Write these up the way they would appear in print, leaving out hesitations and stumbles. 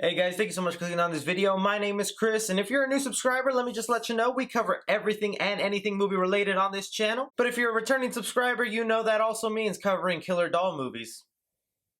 Hey guys, thank you so much for clicking on this video. My name is Chris, and if you're a new subscriber, let me just let you know we cover everything and anything movie related on this channel. But if you're a returning subscriber, you know that also means covering killer doll movies.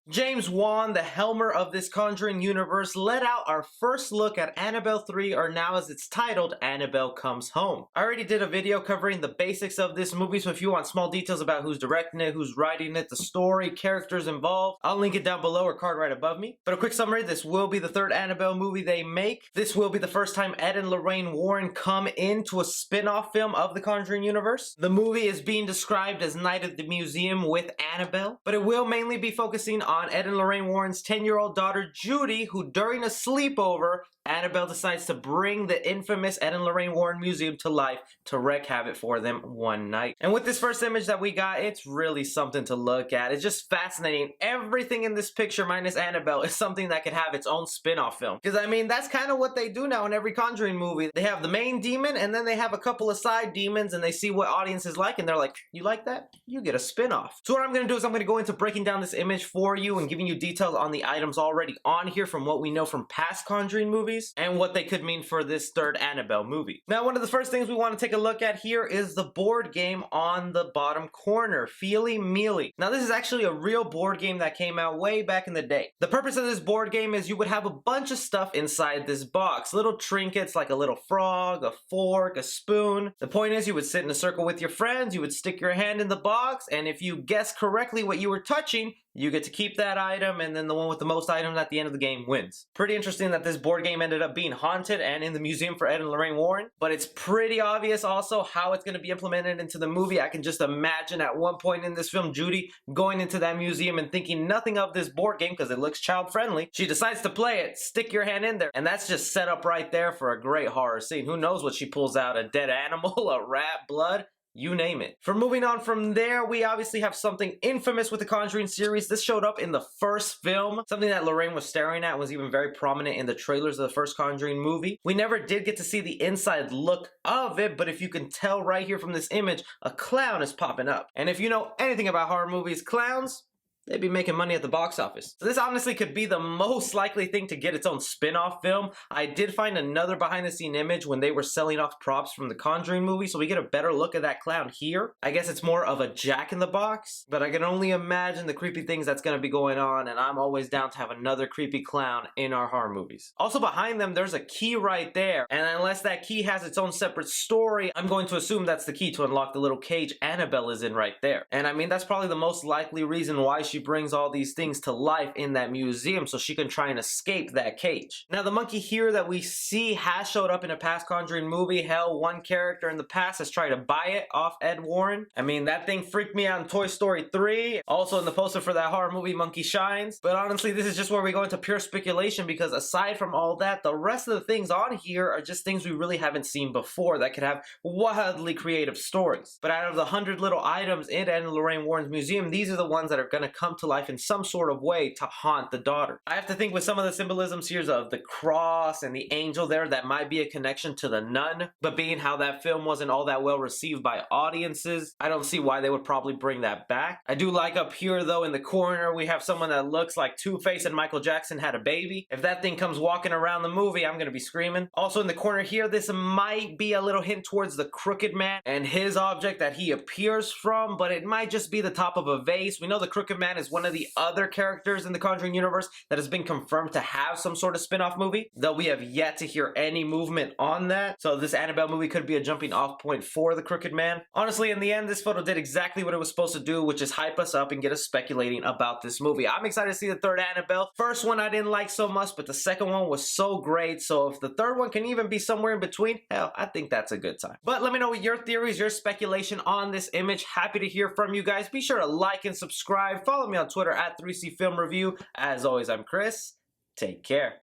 James Wan, the helmer of this Conjuring universe, let out our first look at Annabelle 3, or now as it's titled, Annabelle Comes Home. I already did a video covering the basics of this movie, so if you want small details about who's directing it, who's writing it, the story, characters involved, I'll link it down below or card right above me. But a quick summary, this will be the third Annabelle movie they make. This will be the first time Ed and Lorraine Warren come into a spin-off film of the Conjuring universe. The movie is being described as Night at the Museum with Annabelle, but it will mainly be focusing on Ed and Lorraine Warren's 10-year-old daughter Judy, who during a sleepover, Annabelle decides to bring the infamous Ed and Lorraine Warren Museum to life to wreak havoc for them one night. And with this first image that we got, it's really something to look at. It's just fascinating. Everything in this picture minus Annabelle is something that could have its own spin-off film. Because I mean, that's kind of what they do now in every Conjuring movie. They have the main demon and then they have a couple of side demons and they see what audiences like and they're like, you like that? You get a spin-off. So what I'm going to do is I'm going to go into breaking down this image for you and giving you details on the items already on here from what we know from past Conjuring movies and what they could mean for this third Annabelle movie. Now, one of the first things we want to take a look at here is the board game on the bottom corner, Feely Mealy. Now, this is actually a real board game that came out way back in the day. The purpose of this board game is you would have a bunch of stuff inside this box, little trinkets like a little frog, a fork, a spoon. The point is you would sit in a circle with your friends, you would stick your hand in the box, and if you guess correctly what you were touching, you get to keep that item, and then the one with the most items at the end of the game wins. Pretty interesting that this board game ended up being haunted and in the museum for Ed and Lorraine Warren, but it's pretty obvious also how it's going to be implemented into the movie. I can just imagine at one point in this film, Judy going into that museum and thinking nothing of this board game because it looks child-friendly. She decides to play it, stick your hand in there, and that's just set up right there for a great horror scene. Who knows what she pulls out, a dead animal, a rat, blood? You name it. For moving on from there, we obviously have something infamous with the Conjuring series. This showed up in the first film. Something that Lorraine was staring at was even very prominent in the trailers of the first Conjuring movie. We never did get to see the inside look of it, but if you can tell right here from this image, a clown is popping up. And if you know anything about horror movies, clowns, they'd be making money at the box office. So this honestly could be the most likely thing to get its own spin-off film. I did find another behind-the-scene image when they were selling off props from the Conjuring movie, so we get a better look at that clown here. I guess it's more of a jack-in-the-box, but I can only imagine the creepy things that's going to be going on, and I'm always down to have another creepy clown in our horror movies. Also behind them, there's a key right there, and unless that key has its own separate story, I'm going to assume that's the key to unlock the little cage Annabelle is in right there. And I mean, that's probably the most likely reason why she brings all these things to life in that museum so she can try and escape that cage. Now, the monkey here that we see has showed up in a past Conjuring movie. Hell, one character in the past has tried to buy it off Ed Warren. I mean, that thing freaked me out in Toy Story 3. Also in the poster for that horror movie, Monkey Shines. But honestly, this is just where we go into pure speculation because aside from all that, the rest of the things on here are just things we really haven't seen before that could have wildly creative stories. But out of the 100 little items in Ed and Lorraine Warren's museum, these are the ones that are going to come to life in some sort of way to haunt the daughter. I have to think with some of the symbolisms here of the cross and the angel there, that might be a connection to the nun, but being how that film wasn't all that well received by audiences, I don't see why they would probably bring that back. I do like up here though in the corner, we have someone that looks like Two-Face and Michael Jackson had a baby. If that thing comes walking around the movie, I'm gonna be screaming. Also in the corner here, this might be a little hint towards the Crooked Man and his object that he appears from, but it might just be the top of a vase. We know the Crooked Man is one of the other characters in the Conjuring universe that has been confirmed to have some sort of spin-off movie, though we have yet to hear any movement on that. So this Annabelle movie could be a jumping off point for the Crooked Man. Honestly, in the end, this photo did exactly what it was supposed to do, which is hype us up and get us speculating about this movie. I'm excited to see the third Annabelle. First one I didn't like so much, but the second one was so great. So if the third one can even be somewhere in between, hell, I think that's a good time. But let me know your theories, your speculation on this image. Happy to hear from you guys. Be sure to like and subscribe. Follow me on Twitter at 3C Film Review. As always, I'm Chris. Take care.